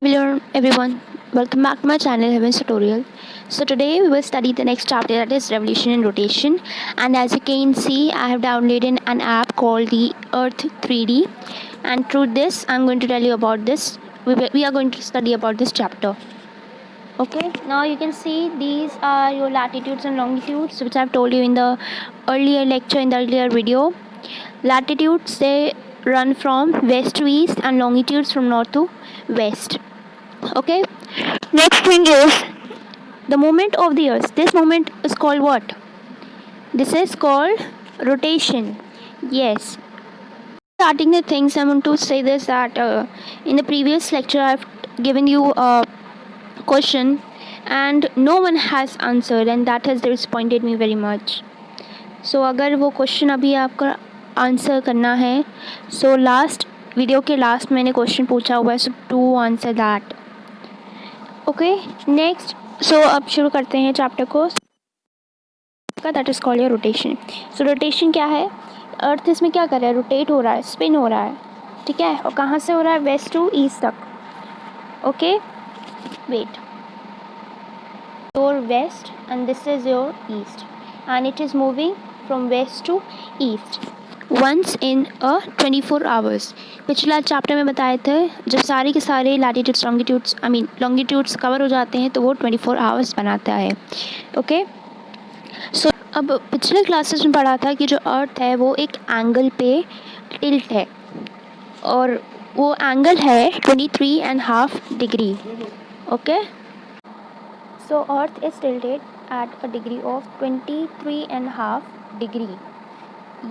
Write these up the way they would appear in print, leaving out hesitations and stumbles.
Hello everyone, welcome back to my channel Heaven's Tutorial. So today we will study the next chapter, that is revolution and rotation. And as you can see, I have downloaded an app called the Earth 3D, and through this I'm going to tell you about this. We are going to study about this chapter. Okay, now you can see these are your latitudes and longitudes, which I've told you in the earlier lecture, in the earlier video. Latitudes, they run from west to east, and longitudes from north to west. Okay, next thing is the movement of the earth. This movement is called what? This is called rotation. Yes. Starting the things, I want to say this, that in the previous lecture I've given you a question and no one has answered, and that has disappointed me very much. So अगर वो question अभी आपका answer करना है, so last video के last मैंने question पूछा हुआ है, so to answer that. Okay, next. So अब शुरू करते हैं चैप्टर को का, that is called your rotation. So rotation क्या है? अर्थ इसमें क्या कर रहा है? रोटेट हो रहा है, स्पिन हो रहा है. ठीक है, और कहाँ से हो रहा है? वेस्ट टू ईस्ट तक. Okay, wait, your west and this is your east, and it is moving from west to east once in a 24 hours. पिछला चैप्टर में बताए थे, जब सारे के सारे लैटिट्यूड्स लॉन्गिट्यूड्स कवर हो जाते हैं तो वो 24 आवर्स बनाता है. ओके, सो अब पिछले क्लासेस में पढ़ा था कि जो अर्थ है वो एक एंगल पे टिल्ट है, और वो एंगल है 23.5 degree. Okay, so earth is tilted at a degree of 23.5 degree.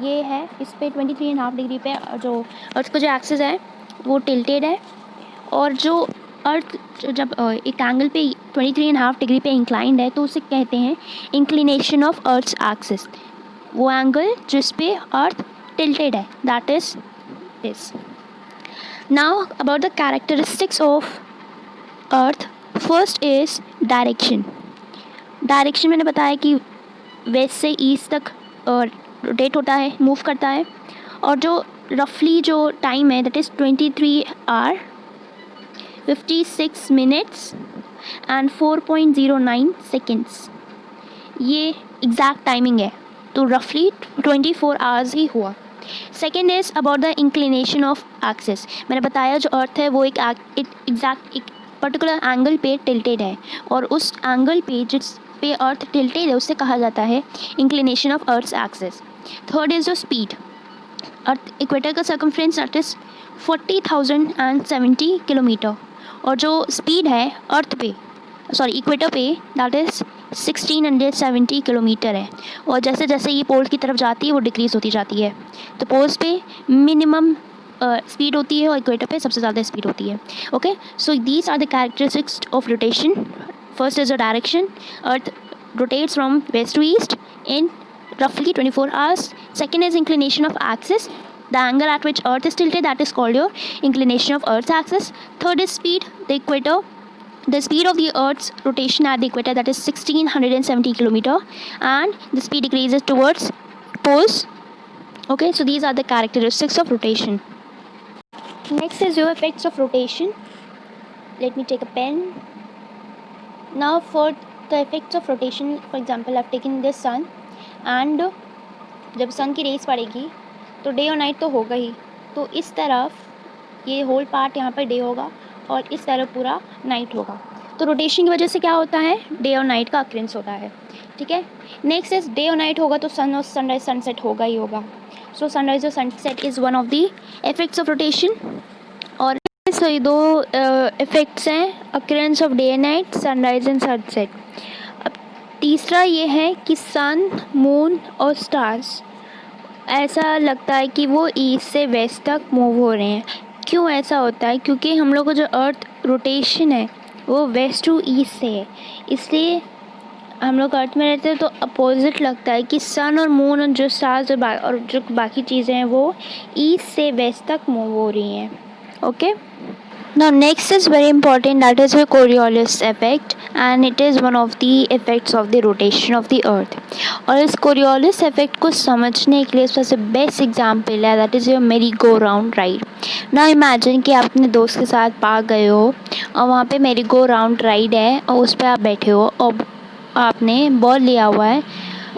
ये है, इस पे 23.5 डिग्री पे जो अर्थ का जो एक्सिस है वो टिल्टेड है, और जो अर्थ जब एक एंगल पे 23.5 डिग्री पे इंक्लाइंड है तो उसे कहते हैं इंक्लिनेशन ऑफ अर्थ्स एक्सिस. वो एंगल जिस पे अर्थ टिल्टेड है, that is this. Now about the characteristics of earth. First is direction. Direction मैंने बताया कि वेस्ट से ईस्ट तक रोटेट होता है, मूव करता है, और जो रफली जो टाइम है that is 23 hour 56 minutes and 4.09 seconds. ये एग्जैक्ट टाइमिंग है, तो रफली 24 आवर्स ही हुआ. Second is about the inclination of axis. मैंने बताया जो अर्थ है वो एक एग्जैक्ट एक पर्टिकुलर एंगल पे टिल्टेड है, और उस एंगल पे जिस पे अर्थ टिल्टेड है उसे कहा जाता है inclination of earth's axis. Third is जो स्पीड. अर्थ इक्वेटर का सर्कमफ्रेंस दैट इज़ 40,070 किलोमीटर, और जो स्पीड है अर्थ पे इक्वेटर पे दैट इज़ 1670 किलोमीटर है. और जैसे जैसे ये पोल की तरफ जाती है वो डिक्रीज़ होती जाती है. तो पोल्स पे मिनिमम स्पीड होती है और इक्वेटर पे सबसे ज़्यादा स्पीड होती है. Okay, so these are the characteristics of rotation. First is a direction. Earth rotates from west to east in roughly 24 hours. Second is inclination of axis. The angle at which earth is tilted, that is called your inclination of earth's axis. Third is speed. The speed of the earth's rotation at the equator, that is 1670 kilometer, and the speed decreases towards poles. Okay, so these are the characteristics of rotation. Next is your effects of rotation. Let me take a pen. Now for the effects of rotation, for example, I've taken this sun, and जब सन की race पड़ेगी तो day और night तो होगा ही. तो इस तरफ ये होल पार्ट यहाँ पर डे होगा और इस तरफ पूरा नाइट होगा. तो रोटेशन की वजह से क्या होता है? डे और नाइट का अक्रेंस होता है. ठीक है, नेक्स्ट इज डे और नाइट होगा तो सन और सनराइज सनसेट होगा ही होगा. सो सनराइज और sunset is one of the effects of rotation. और ये दो इफेक्ट्स हैं, occurrence of day and night, sunrise and sunset. अब तीसरा ये है कि सन, मून और स्टार्स ऐसा लगता है कि वो ईस्ट से वेस्ट तक मूव हो रहे हैं. क्यों ऐसा होता है? क्योंकि हम लोग को जो अर्थ रोटेशन है वो वेस्ट टू ईस्ट से है, इसलिए हम लोग अर्थ में रहते हैं तो अपोजिट लगता है कि सन और मून और जो स्टार्स और जो बाकी चीज़ें हैं वो ईस्ट से वेस्ट तक मूव हो रही हैं. Okay, Now next is very important, that is the Coriolis effect, and it is one of the effects of the rotation of the earth. और इस Coriolis effect को समझने के लिए सबसे बेस्ट एग्जाम्पल है, that is your merry go round ride. Now imagine कि आप अपने दोस्त के साथ पार्क गए हो और वहाँ पे merry go round ride है और उस पर आप बैठे हो और आपने बॉल लिया हुआ है.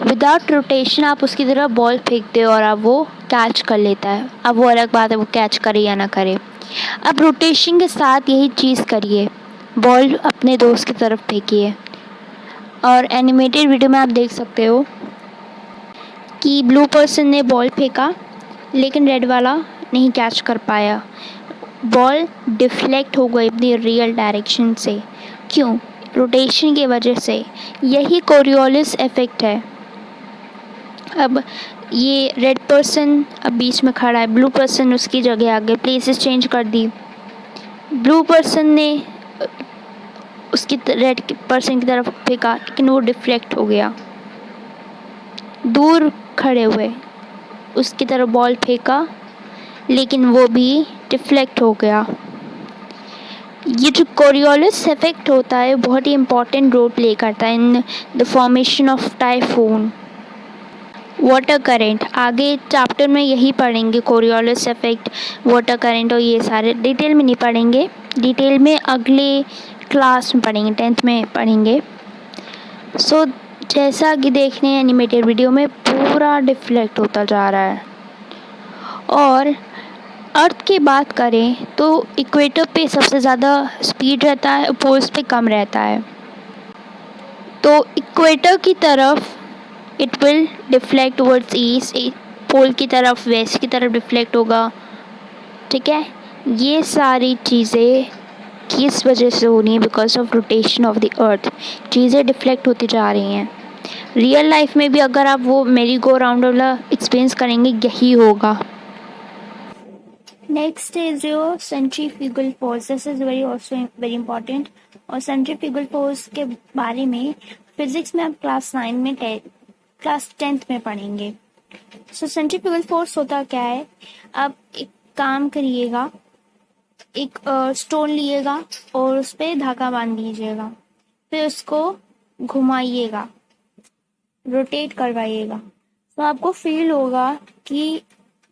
विदाउट रोटेशन आप उसकी तरफ बॉल फेंकते हो और अब वो कैच कर लेता है. अब वो अलग बात है वो कैच करे या ना करे. अब रोटेशन के साथ यही चीज़ करिए, बॉल अपने दोस्त की तरफ फेंकिए. और एनिमेटेड वीडियो में आप देख सकते हो कि ब्लू पर्सन ने बॉल फेंका लेकिन रेड वाला नहीं कैच कर पाया. बॉल डिफ्लेक्ट हो गई अपनी रियल डायरेक्शन से. क्यों? रोटेशन की वजह से. यही कोरियोलिस इफेक्ट है. अब ये रेड पर्सन अब बीच में खड़ा है, ब्लू पर्सन उसकी जगह आगे प्लेसेस चेंज कर दी. ब्लू पर्सन ने उसकी रेड पर्सन की तरफ फेंका लेकिन वो डिफ्लेक्ट हो गया. दूर खड़े हुए उसकी तरफ बॉल फेंका लेकिन वो भी डिफ्लेक्ट हो गया. ये जो कोरियोलिस इफेक्ट होता है बहुत ही इम्पॉर्टेंट रोल प्ले करता है in the formation of typhoon. Water current आगे चैप्टर में यही पढ़ेंगे, कोरियोलिस इफेक्ट, वाटर करेंट और ये सारे डिटेल में नहीं पढ़ेंगे. डिटेल में अगले क्लास में पढ़ेंगे, 10th में पढ़ेंगे. सो जैसा कि देखने एनिमेटेड वीडियो में पूरा डिफ्लेक्ट होता जा रहा है. और अर्थ की बात करें तो इक्वेटर पे सबसे ज़्यादा स्पीड रहता है, पोल्स पे कम रहता है. तो इक्वेटर की तरफ it will deflect towards east, pole की तरफ वेस्ट की तरफ डिफ्लेक्ट होगा. ठीक है, ये सारी चीज़ें किस वजह से हो रही हैं? Because of rotation of the earth चीज़ें डिफ्लेक्ट होती जा रही हैं. रियल लाइफ में भी अगर आप वो मेरी गो राउंड वाला एक्सपीरियंस करेंगे यही होगा. Next is your centrifugal force. This is very important. और सेंट्रीफ्यूगल फोर्स के बारे में फिजिक्स में आप क्लास 10th में पढ़ेंगे. सो सेंट्रीफ्यूगल फोर्स होता क्या है? आप एक काम करिएगा, एक स्टोन लिएगा और उस पर धागा बांध दीजिएगा, फिर उसको घुमाइएगा, रोटेट करवाइएगा. तो आपको फील होगा कि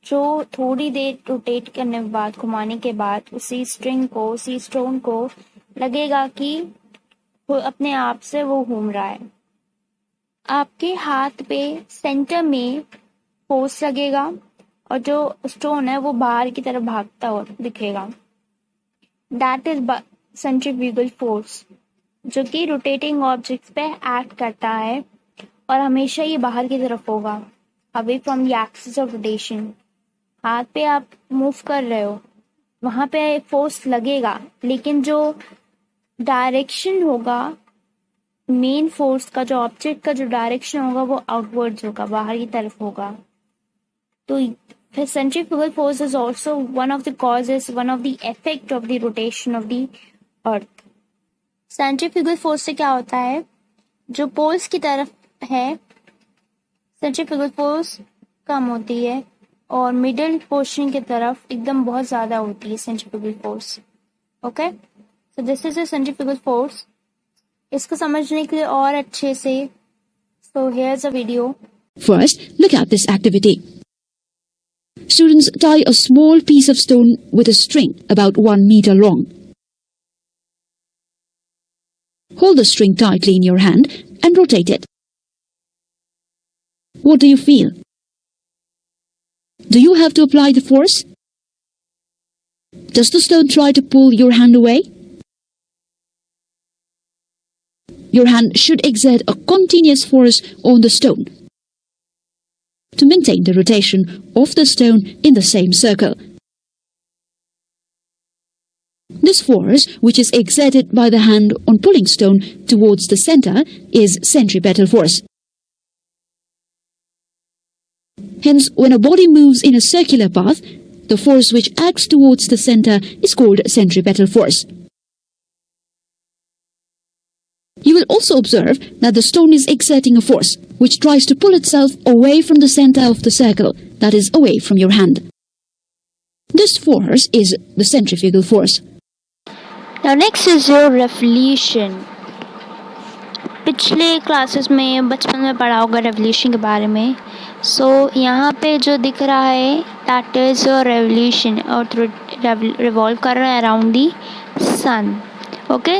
जो थोड़ी देर रोटेट करने के बाद, घुमाने के बाद उसी स्टोन को लगेगा कि वो अपने आप से वो घूम रहा है. आपके हाथ पे सेंटर में फोर्स लगेगा और जो स्टोन है वो बाहर की तरफ भागता हुआ दिखेगा. दैट इज सेंट्रीफ्यूगल फोर्स, जो कि रोटेटिंग ऑब्जेक्ट्स पे एक्ट करता है और हमेशा ये बाहर की तरफ होगा, away from the axis of rotation. हाथ पे आप मूव कर रहे हो, वहाँ पे फोर्स लगेगा लेकिन जो डायरेक्शन होगा मेन फोर्स का, जो ऑब्जेक्ट का जो डायरेक्शन होगा वो आउटवर्ड्स होगा, बाहर की तरफ होगा. तो फिर centrifugal force is also one of the causes, one of the effect of the rotation of the earth. Centrifugal force से क्या होता है? जो पोल्स की तरफ है सेंट्रीफ्यूगल फोर्स कम होती है और मिडिल पोर्शन की तरफ एकदम बहुत ज़्यादा होती है centrifugal force. Okay, so this is a centrifugal force. इसको समझने के लिए और अच्छे से, so here's a video. First, look at this activity. Students tie a small piece of stone with a string about 1 meter long. Hold the string tightly in your hand and rotate it. What do you feel? Do you have to apply the force? Does the stone try to pull your hand away? Your hand should exert a continuous force on the stone to maintain the rotation of the stone in the same circle. This force, which is exerted by the hand on pulling stone towards the center, is centripetal force. Hence, when a body moves in a circular path, the force which acts towards the center is called centripetal force. You will also observe that the stone is exerting a force which tries to pull itself away from the center of the circle, that is, away from your hand. This force is the centrifugal force. Now next is your revolution. पिछले classes में बचपन में पढ़ा होगा revolution के बारे में. सो यहाँ पे जो दिख रहा है दैट इज़ योर रेवोल्यूशन और रिवॉल्व कर रहा है अराउंड दी सन. ओके,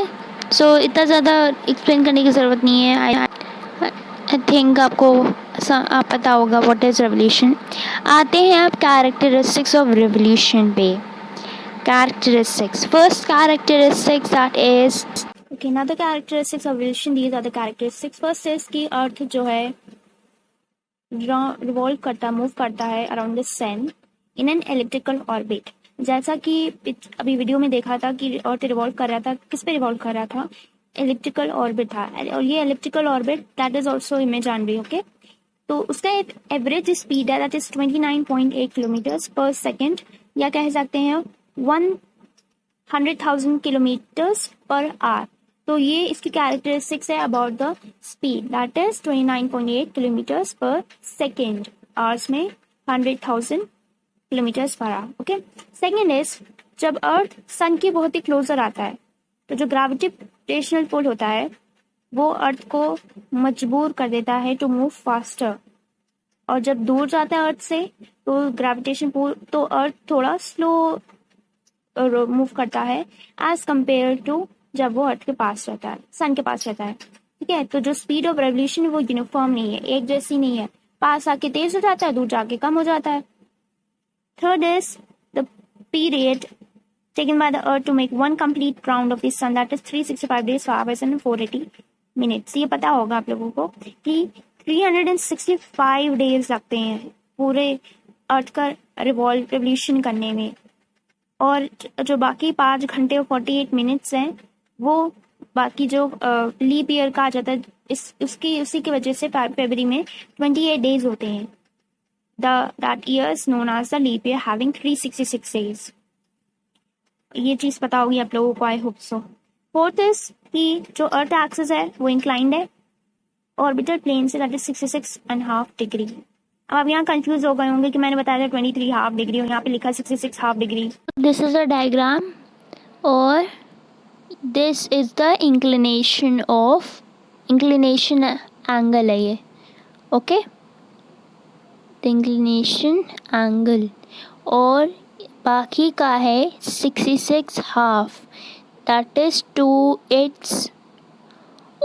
सो इतना ज़्यादा एक्सप्लेन करने की ज़रूरत नहीं है. आई थिंक आपको आप पता होगा व्हाट इज़ रेवोल्यूशन. आते हैं आप कैरेक्टरिस्टिक्स ऑफ रेवोल्यूशन पे. Characteristics. First characteristics that is okay. Now the characteristics of revolution. These are the characteristics. First is कि अर्थ जो है रिवॉल्व करता मूव करता है around the sun in an elliptical orbit. जैसा कि अभी वीडियो में देखा था कि अर्थ रिवॉल्व कर रहा था. किस पे रिवॉल्व कर रहा था? एलिप्टिकल ऑर्बिट था. और ये elliptical orbit that is also imaginary. Okay, तो उसका एवरेज स्पीड है दैट इज 29.8 किलोमीटर्स पर सेकेंड, या कह सकते हैं 100,000 किलोमीटर्स पर आवर. तो ये इसकी कैरेक्टरिस्टिक्स है about the speed that is 29.8 kilometres पर सेकेंड, आवर्स में 100,000 kilometres per hour. Okay, second is जब अर्थ सन के बहुत ही क्लोजर आता है तो जो ग्रेविटेशनल पुल होता है वो अर्थ को मजबूर कर देता है टू मूव फास्टर. और जब दूर जाता है अर्थ से तो ग्रेविटेशन पुल तो अर्थ थोड़ा स्लो मूव करता है एज कम्पेयर टू जब वो अर्थ के पास रहता है, सन के पास रहता है. ठीक है, तो जो स्पीड ऑफ रेवोल्यूशन है वो यूनिफॉर्म नहीं है, एक जैसी नहीं है. पास आके तेज हो जाता है, दूर जाके कम हो जाता है. Third is the period taken by the earth to make one complete round of the sun, that is 365 days 5 hours and 480 minutes. ये पता होगा आप लोगों को कि 365 डेज लगते हैं पूरे अर्थ का रिवॉल्यूशन करने में, और जो बाकी 5 घंटे और 48 मिनट्स हैं वो बाकी जो लीप ईयर का आ जाता है उसी की वजह से फरवरी में 28 डेज होते हैं. That year is known as the leap year having 366 days. ये चीज़ पता होगी आप लोगों को, I hope so. Fourth is कि जो अर्थ एक्सिस है वो इंक्लाइंड है ऑर्बिटल प्लेन से, दैट इज 66.5 डिग्री. अब आप यहाँ कंफ्यूज हो गए होंगे कि मैंने बताया था 23.5 डिग्री और यहाँ पे लिखा 66.5 degree. This is a diagram और this is the inclination angle है ये. ओके, द इंक्लिनेशन एंगल, और बाकी का है 66.5 that is to its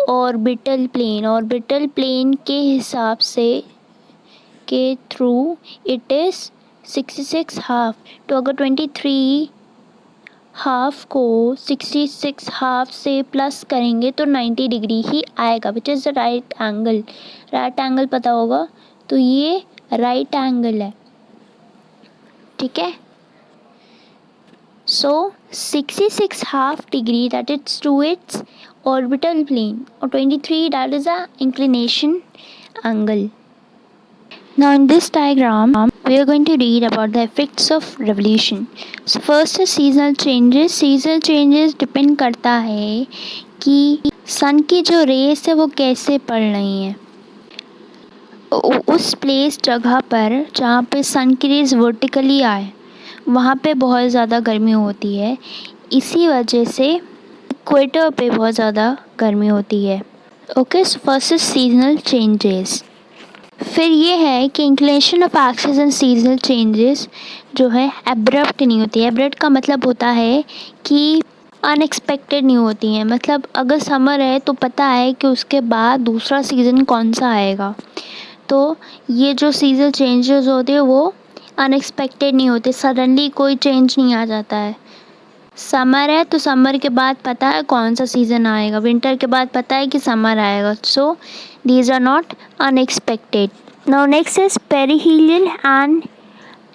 orbital plane के हिसाब से के थ्रू इट इज 66.5. तो अगर 23.5 को 66.5 से प्लस करेंगे तो 90 डिग्री ही आएगा, which is the right angle. Right angle पता होगा, तो ये राइट एंगल है. ठीक है, so 66.5 degree that is to its orbital plane, or 23 that is the inclination angle. Now in this diagram we are going to read about the effects of revolution. So first is seasonal changes. Seasonal changes depend करता है कि सन की जो race है वो कैसे पड़ रही हैं उस प्लेस जगह पर जहाँ पे सन की रेस वर्टिकली आए, वहाँ पे बहुत ज़्यादा गर्मी होती है. इसी वजह से इक्वेटर पे बहुत ज़्यादा गर्मी होती है. Okay, so first is seasonal changes. फिर ये है कि inclination of axis and seasonal changes जो है एब्रप्ट नहीं होती है. एब्रप्ट का मतलब होता है कि अनएक्सपेक्टेड नहीं होती हैं. मतलब अगर समर है तो पता है कि उसके बाद दूसरा सीज़न कौन सा आएगा. तो ये जो सीजनल चेंजेस होते हैं वो अनएक्सपेक्टेड नहीं होते, सडनली कोई चेंज नहीं आ जाता है. समर है तो समर के बाद पता है कौन सा सीज़न आएगा, विंटर के बाद पता है कि समर आएगा. So these are not unexpected. Now next is perihelial and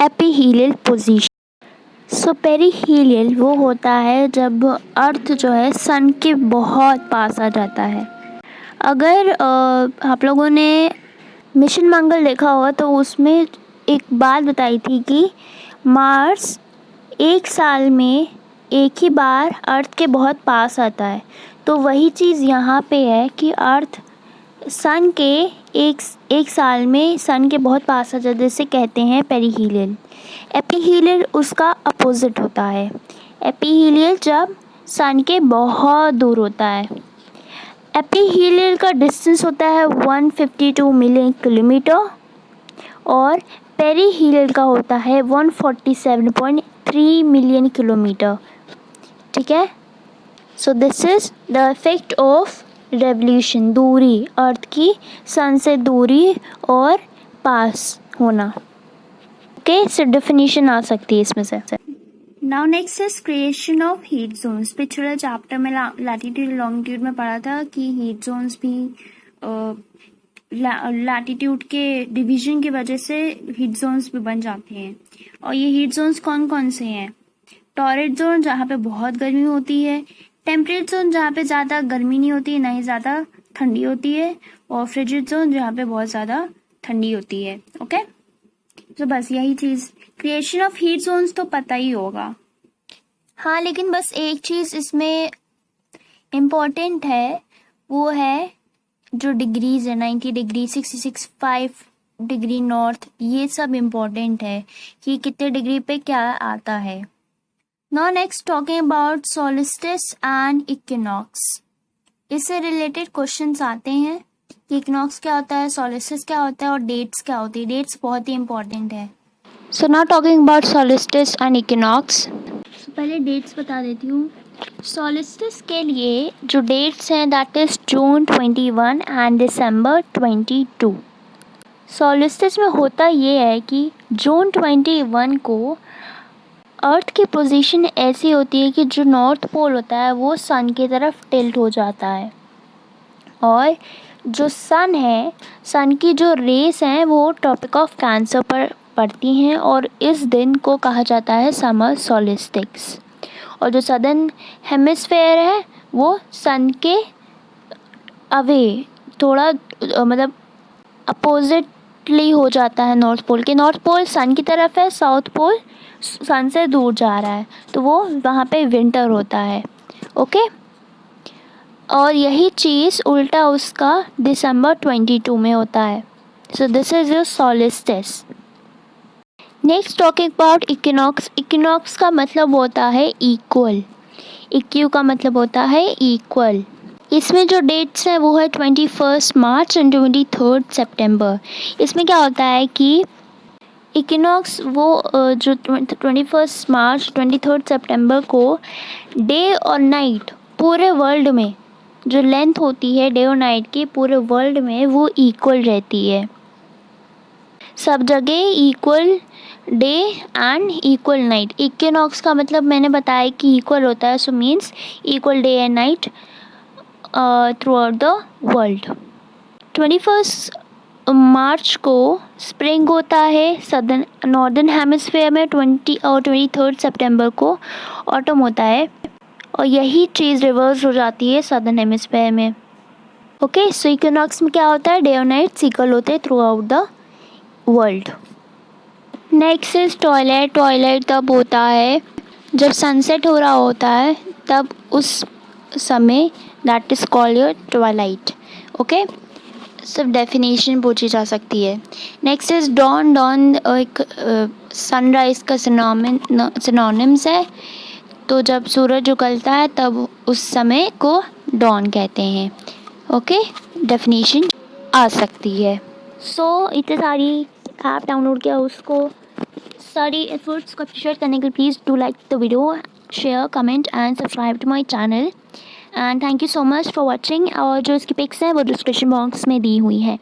aphelial position. So perihelial वो होता है जब अर्थ जो है सन के बहुत पास आ जाता है. अगर आप लोगों ने मिशन मंगल देखा होगा तो उसमें एक बात बताई थी कि मार्स एक साल में एक ही बार अर्थ के बहुत पास आता है. तो वही चीज़ यहाँ पे है कि अर्थ सन के एक साल में सन के बहुत पास आ जाता है, जिसे कहते हैं पेरिहीलियल. एपीहीलियल उसका अपोजिट होता है. एपीहीलियल जब सन के बहुत दूर होता है। एपीहीलियल का डिस्टेंस होता है 152 मिलियन किलोमीटर और पेरीहीलियल का होता है 147.3 मिलियन किलोमीटर। ठीक है, so this is the effect of revolution, दूरी, अर्थ की सन से दूरी और पास होना। ओके, सो डेफिनेशन आ सकती है इसमें से। Now next is creation of heat zones. पिछले चैप्टर में लैटिट्यूड लॉन्गिट्यूड में पढ़ा था कि हीट जोन्स भी लैटिट्यूड के डिवीजन की वजह से हीट जोन्स भी बन जाते हैं। और ये हीट जोन्स कौन कौन से हैं? टॉरेट जोन जहाँ पे बहुत गर्मी होती है, टेम्परेट जोन जहाँ पे ज़्यादा गर्मी नहीं होती है ना ही ज़्यादा ठंडी होती है, और फ्रिजिड जोन जहाँ पे बहुत ज़्यादा ठंडी होती है। ओके, तो बस यही चीज़, क्रिएशन ऑफ हीट जोन्स तो पता ही होगा। हाँ, लेकिन बस एक चीज़ इसमें इम्पोर्टेंट है, वो है जो डिग्रीज है, 90 डिग्री, 66.5 डिग्री नॉर्थ, ये सब इम्पोर्टेंट है कि कितने डिग्री पे क्या आता है। Now next talking about solstice and equinox. इससे रिलेटेड क्वेश्चंस आते हैं कि इक्विनॉक्स क्या होता है, सोलिस्टिस क्या होता है और डेट्स क्या होती है। डेट्स बहुत ही इंपॉर्टेंट है। So now talking about solstice and equinox. पहले डेट्स बता देती हूँ। सोलिस्टिस के लिए जो डेट्स हैं that is June 21 and December 22। Solstice में होता ये है कि जून 21 को अर्थ की पोजीशन ऐसी होती है कि जो नॉर्थ पोल होता है वो सन की तरफ टिल्ट हो जाता है, और जो सन है, सन की जो रेस हैं वो ट्रॉपिक ऑफ कैंसर पर पड़ती हैं, और इस दिन को कहा जाता है समर सोलिस्टिक्स। और जो सदर्न हेमिस्फेयर है वो सन के अवे थोड़ा मतलब अपोजिटली हो जाता है नॉर्थ पोल के। नॉर्थ पोल सन की तरफ है, साउथ पोल सन से दूर जा रहा है, तो वो वहाँ पे विंटर होता है। ओके, और यही चीज़ उल्टा उसका दिसंबर 22 में होता है। So this is your solstice. Next talking about equinox. Equinox का मतलब होता है इक्वल। इक्यू का मतलब होता है इक्वल। इसमें जो डेट्स हैं वो है 21 मार्च एंड 23 सितंबर। इसमें क्या होता है कि इक्विनॉक्स वो जो 21 मार्च 23 सितंबर को डे और नाइट पूरे वर्ल्ड में जो लेंथ होती है डे और नाइट की पूरे वर्ल्ड में वो इक्वल रहती है। सब जगह equal day and equal night. Equinox का मतलब मैंने बताया कि इक्वल होता है, so means equal day and night through out the world. 21 मार्च को स्प्रिंग होता है सदर्न नॉर्दर्न हेमिस्फेयर में, 20 और 23 सितंबर को ऑटम होता है, और यही चीज़ रिवर्स हो जाती है सदर्न हेमिस्फेयर में। ओके, सो इक्विनॉक्स में क्या होता है, डे और नाइट इक्वल होते हैं through out the world. Next is Twilight. Twilight तब होता है जब सनसेट हो रहा होता है, तब उस समय that is called your twilight. Okay, सब डेफिनेशन पूछी जा सकती है। Next is dawn. डॉन एक सनराइज का सिनोनिम्स है, तो जब सूरज उगलता है तब उस समय को डॉन कहते हैं। ओके, डेफिनेशन आ सकती है। सो इतने सारी ऐप डाउनलोड किया, उसको सारी एफर्ट्स को अप्रिशिएट करने के लिए please do like the video, share, comment and subscribe to my channel, and thank you so much for watching. और जो इसकी पिक्स हैं वो डिस्क्रिप्शन बॉक्स में दी हुई है।